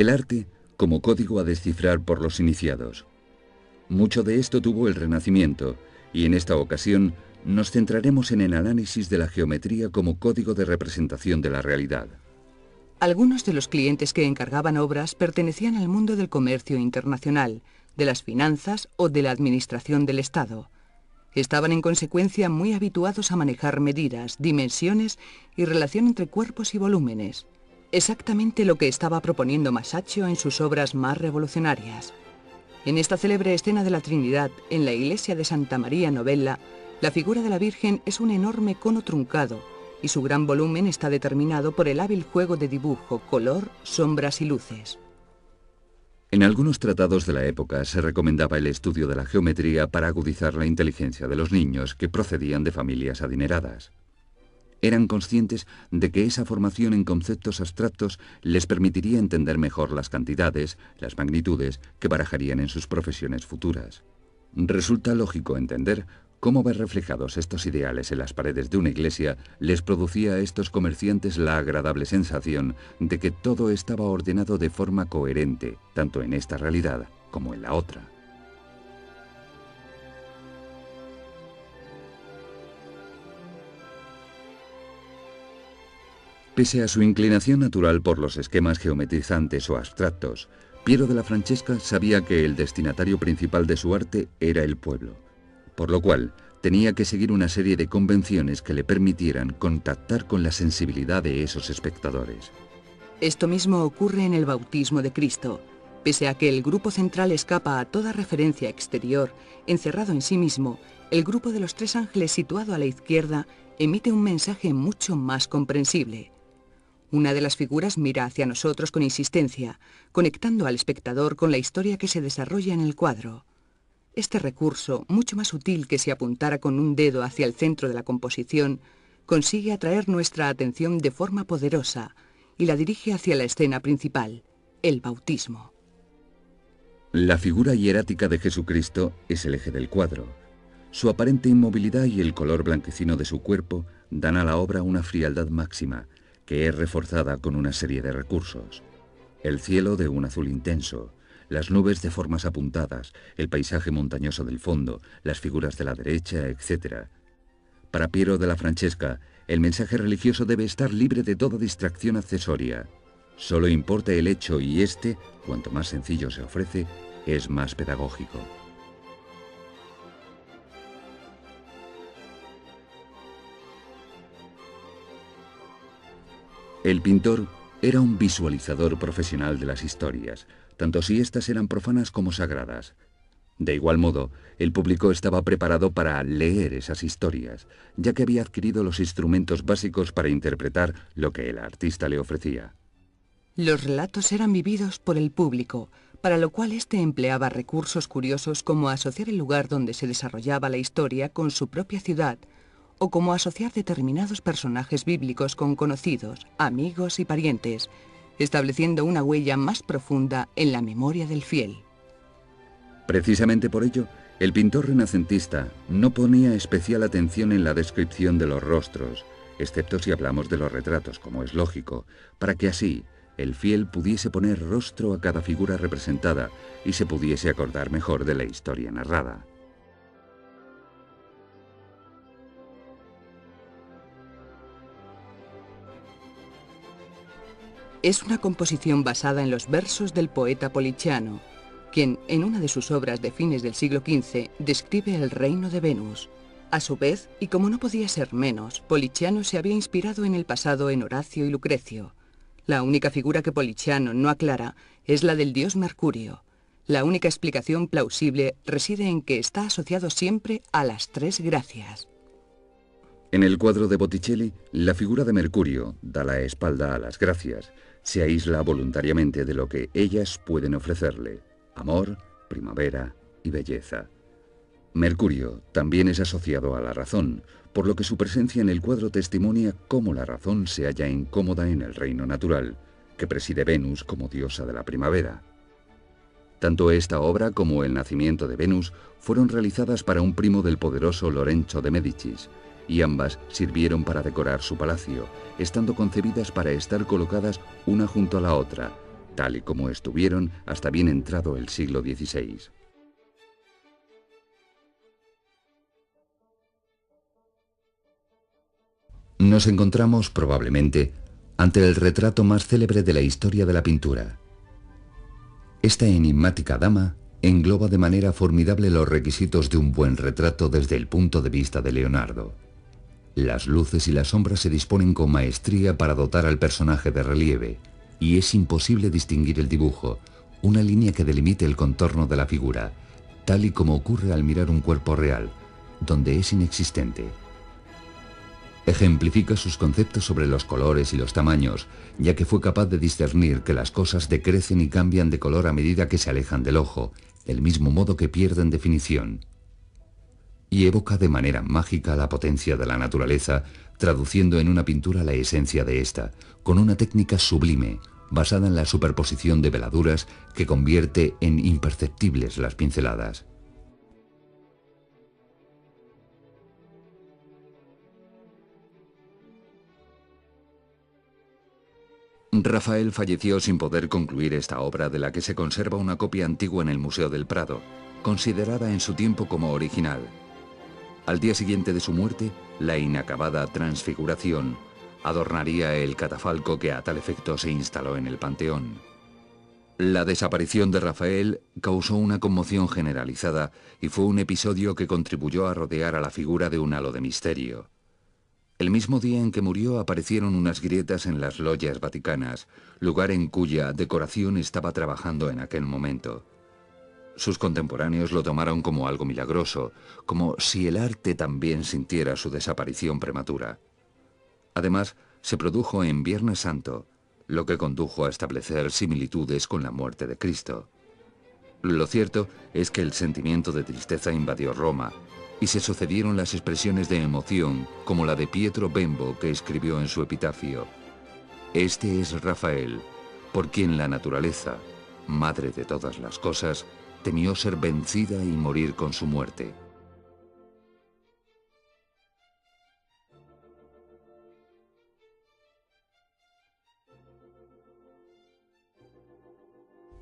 El arte como código a descifrar por los iniciados. Mucho de esto tuvo el Renacimiento, y en esta ocasión nos centraremos en el análisis de la geometría como código de representación de la realidad. Algunos de los clientes que encargaban obras pertenecían al mundo del comercio internacional, de las finanzas o de la administración del Estado. Estaban en consecuencia muy habituados a manejar medidas, dimensiones y relación entre cuerpos y volúmenes. Exactamente lo que estaba proponiendo Masaccio en sus obras más revolucionarias. En esta célebre escena de la Trinidad, en la iglesia de Santa María Novella, la figura de la Virgen es un enorme cono truncado y su gran volumen está determinado por el hábil juego de dibujo, color, sombras y luces. En algunos tratados de la época se recomendaba el estudio de la geometría para agudizar la inteligencia de los niños que procedían de familias adineradas. Eran conscientes de que esa formación en conceptos abstractos les permitiría entender mejor las cantidades, las magnitudes que barajarían en sus profesiones futuras. Resulta lógico entender cómo ver reflejados estos ideales en las paredes de una iglesia les producía a estos comerciantes la agradable sensación de que todo estaba ordenado de forma coherente, tanto en esta realidad como en la otra. Pese a su inclinación natural por los esquemas geometrizantes o abstractos, Piero della Francesca sabía que el destinatario principal de su arte era el pueblo, por lo cual tenía que seguir una serie de convenciones que le permitieran contactar con la sensibilidad de esos espectadores. Esto mismo ocurre en el bautismo de Cristo. Pese a que el grupo central escapa a toda referencia exterior, encerrado en sí mismo, el grupo de los tres ángeles situado a la izquierda emite un mensaje mucho más comprensible. Una de las figuras mira hacia nosotros con insistencia, conectando al espectador con la historia que se desarrolla en el cuadro. Este recurso, mucho más útil que si apuntara con un dedo hacia el centro de la composición, consigue atraer nuestra atención de forma poderosa y la dirige hacia la escena principal, el bautismo. La figura hierática de Jesucristo es el eje del cuadro. Su aparente inmovilidad y el color blanquecino de su cuerpo dan a la obra una frialdad máxima, que es reforzada con una serie de recursos. El cielo de un azul intenso, las nubes de formas apuntadas, el paisaje montañoso del fondo, las figuras de la derecha, etc. Para Piero della Francesca, el mensaje religioso debe estar libre de toda distracción accesoria. Solo importa el hecho y este, cuanto más sencillo se ofrece, es más pedagógico. El pintor era un visualizador profesional de las historias, tanto si éstas eran profanas como sagradas. De igual modo, el público estaba preparado para leer esas historias, ya que había adquirido los instrumentos básicos para interpretar lo que el artista le ofrecía. Los relatos eran vividos por el público, para lo cual éste empleaba recursos curiosos como asociar el lugar donde se desarrollaba la historia con su propia ciudad, o como asociar determinados personajes bíblicos con conocidos, amigos y parientes, estableciendo una huella más profunda en la memoria del fiel. Precisamente por ello, el pintor renacentista no ponía especial atención en la descripción de los rostros, excepto si hablamos de los retratos, como es lógico, para que así el fiel pudiese poner rostro a cada figura representada y se pudiese acordar mejor de la historia narrada. Es una composición basada en los versos del poeta Poliziano, quien, en una de sus obras de fines del siglo XV, describe el reino de Venus. A su vez, y como no podía ser menos, Poliziano se había inspirado en el pasado en Horacio y Lucrecio. La única figura que Poliziano no aclara es la del dios Mercurio. La única explicación plausible reside en que está asociado siempre a las tres gracias. En el cuadro de Botticelli, la figura de Mercurio da la espalda a las gracias, se aísla voluntariamente de lo que ellas pueden ofrecerle: amor, primavera y belleza. Mercurio también es asociado a la razón, por lo que su presencia en el cuadro testimonia cómo la razón se halla incómoda en el reino natural, que preside Venus como diosa de la primavera. Tanto esta obra como El nacimiento de Venus fueron realizadas para un primo del poderoso Lorenzo de Médicis, y ambas sirvieron para decorar su palacio, estando concebidas para estar colocadas una junto a la otra, tal y como estuvieron hasta bien entrado el siglo XVI. Nos encontramos, probablemente, ante el retrato más célebre de la historia de la pintura. Esta enigmática dama engloba de manera formidable los requisitos de un buen retrato desde el punto de vista de Leonardo. Las luces y las sombras se disponen con maestría para dotar al personaje de relieve, y es imposible distinguir el dibujo, una línea que delimite el contorno de la figura, tal y como ocurre al mirar un cuerpo real, donde es inexistente. Ejemplifica sus conceptos sobre los colores y los tamaños, ya que fue capaz de discernir que las cosas decrecen y cambian de color a medida que se alejan del ojo, del mismo modo que pierden definición. Y evoca de manera mágica la potencia de la naturaleza, traduciendo en una pintura la esencia de esta, con una técnica sublime, basada en la superposición de veladuras que convierte en imperceptibles las pinceladas. Rafael falleció sin poder concluir esta obra, de la que se conserva una copia antigua en el Museo del Prado, considerada en su tiempo como original. Al día siguiente de su muerte, la inacabada Transfiguración adornaría el catafalco que a tal efecto se instaló en el Panteón. La desaparición de Rafael causó una conmoción generalizada y fue un episodio que contribuyó a rodear a la figura de un halo de misterio. El mismo día en que murió aparecieron unas grietas en las logias vaticanas, lugar en cuya decoración estaba trabajando en aquel momento. Sus contemporáneos lo tomaron como algo milagroso, como si el arte también sintiera su desaparición prematura. Además, se produjo en Viernes Santo, lo que condujo a establecer similitudes con la muerte de Cristo. Lo cierto es que el sentimiento de tristeza invadió Roma, y se sucedieron las expresiones de emoción, como la de Pietro Bembo, que escribió en su epitafio: «Este es Rafael, por quien la naturaleza, madre de todas las cosas, temió ser vencida y morir con su muerte».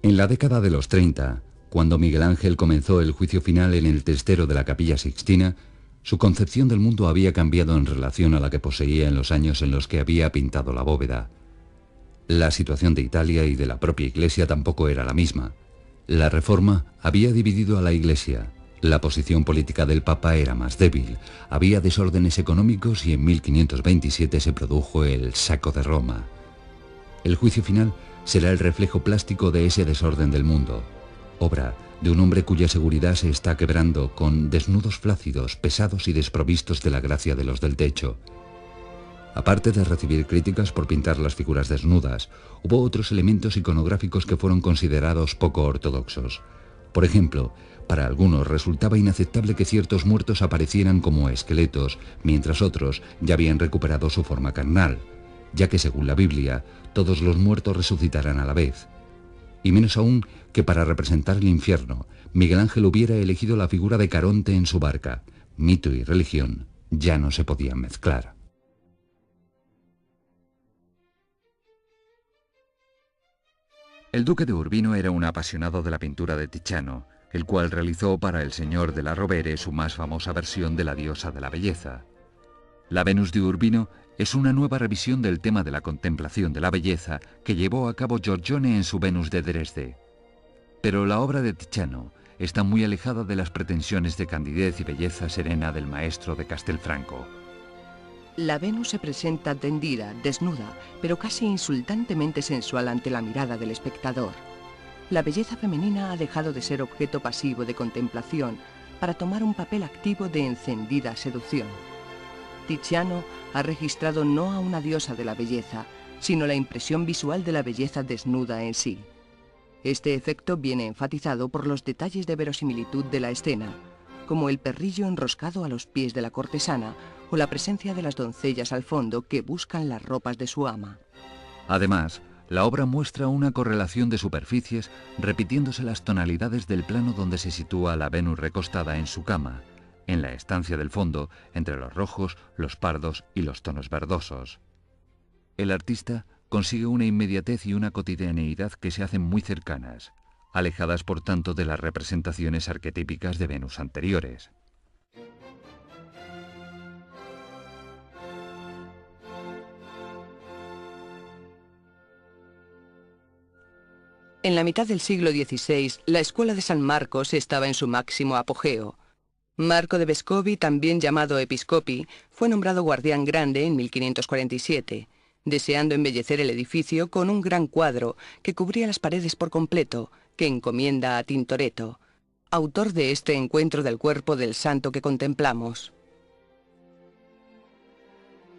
En la década de los 30, cuando Miguel Ángel comenzó el juicio final en el testero de la Capilla Sixtina, su concepción del mundo había cambiado en relación a la que poseía en los años en los que había pintado la bóveda. La situación de Italia y de la propia Iglesia tampoco era la misma. La Reforma había dividido a la Iglesia, la posición política del Papa era más débil, había desórdenes económicos y en 1527 se produjo el Saco de Roma. El juicio final será el reflejo plástico de ese desorden del mundo, obra de un hombre cuya seguridad se está quebrando con desnudos flácidos, pesados y desprovistos de la gracia de los del techo. Aparte de recibir críticas por pintar las figuras desnudas, hubo otros elementos iconográficos que fueron considerados poco ortodoxos. Por ejemplo, para algunos resultaba inaceptable que ciertos muertos aparecieran como esqueletos, mientras otros ya habían recuperado su forma carnal, ya que según la Biblia, todos los muertos resucitarán a la vez. Y menos aún que para representar el infierno, Miguel Ángel hubiera elegido la figura de Caronte en su barca. Mito y religión ya no se podían mezclar. El duque de Urbino era un apasionado de la pintura de Tiziano, el cual realizó para el señor de la Rovere su más famosa versión de la diosa de la belleza. La Venus de Urbino es una nueva revisión del tema de la contemplación de la belleza que llevó a cabo Giorgione en su Venus de Dresde. Pero la obra de Tiziano está muy alejada de las pretensiones de candidez y belleza serena del maestro de Castelfranco. La Venus se presenta tendida, desnuda, pero casi insultantemente sensual ante la mirada del espectador. La belleza femenina ha dejado de ser objeto pasivo de contemplación para tomar un papel activo de encendida seducción. Tiziano ha registrado no a una diosa de la belleza, sino la impresión visual de la belleza desnuda en sí. Este efecto viene enfatizado por los detalles de verosimilitud de la escena, como el perrillo enroscado a los pies de la cortesana o la presencia de las doncellas al fondo que buscan las ropas de su ama. Además, la obra muestra una correlación de superficies, repitiéndose las tonalidades del plano donde se sitúa la Venus recostada en su cama, en la estancia del fondo, entre los rojos, los pardos y los tonos verdosos. El artista consigue una inmediatez y una cotidianeidad que se hacen muy cercanas, alejadas por tanto de las representaciones arquetípicas de Venus anteriores. En la mitad del siglo XVI, la escuela de San Marcos estaba en su máximo apogeo. Marco de Vescovi, también llamado Episcopi, fue nombrado guardián grande en 1547, deseando embellecer el edificio con un gran cuadro que cubría las paredes por completo, que encomienda a Tintoretto, autor de este encuentro del cuerpo del santo que contemplamos.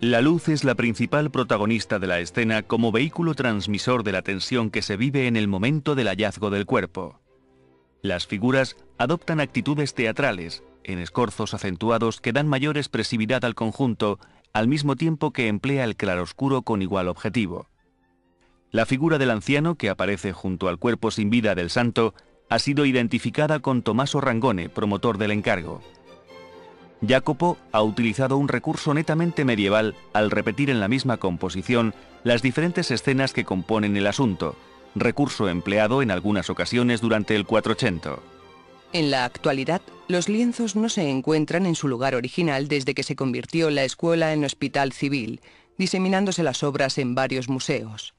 La luz es la principal protagonista de la escena como vehículo transmisor de la tensión que se vive en el momento del hallazgo del cuerpo. Las figuras adoptan actitudes teatrales, en escorzos acentuados que dan mayor expresividad al conjunto, al mismo tiempo que emplea el claroscuro con igual objetivo. La figura del anciano, que aparece junto al cuerpo sin vida del santo, ha sido identificada con Tommaso Rangone, promotor del encargo. Jacopo ha utilizado un recurso netamente medieval al repetir en la misma composición las diferentes escenas que componen el asunto, recurso empleado en algunas ocasiones durante el Quattrocento. En la actualidad, los lienzos no se encuentran en su lugar original desde que se convirtió la escuela en hospital civil, diseminándose las obras en varios museos.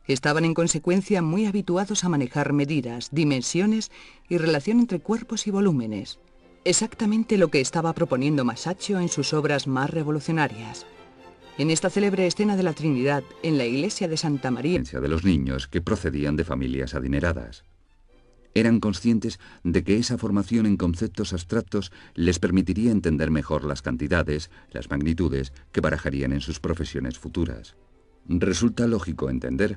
Estaban en consecuencia muy habituados a manejar medidas, dimensiones y relación entre cuerpos y volúmenes. Exactamente lo que estaba proponiendo Masaccio en sus obras más revolucionarias. En esta célebre escena de la Trinidad, en la iglesia de Santa María, De los niños que procedían de familias adineradas. Eran conscientes de que esa formación en conceptos abstractos les permitiría entender mejor las cantidades, las magnitudes que barajarían en sus profesiones futuras. Resulta lógico entender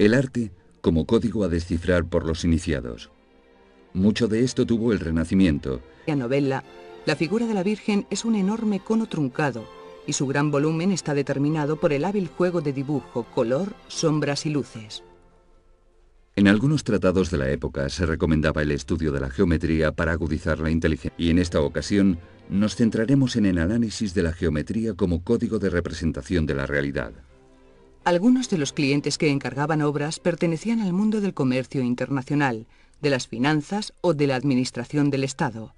el arte como código a descifrar por los iniciados. Mucho de esto tuvo el Renacimiento. la novela, la figura de la Virgen es un enorme cono truncado y su gran volumen está determinado por el hábil juego de dibujo, color, sombras y luces. En algunos tratados de la época se recomendaba el estudio de la geometría para agudizar la inteligencia, y en esta ocasión nos centraremos en el análisis de la geometría como código de representación de la realidad. Algunos de los clientes que encargaban obras pertenecían al mundo del comercio internacional, de las finanzas o de la administración del Estado.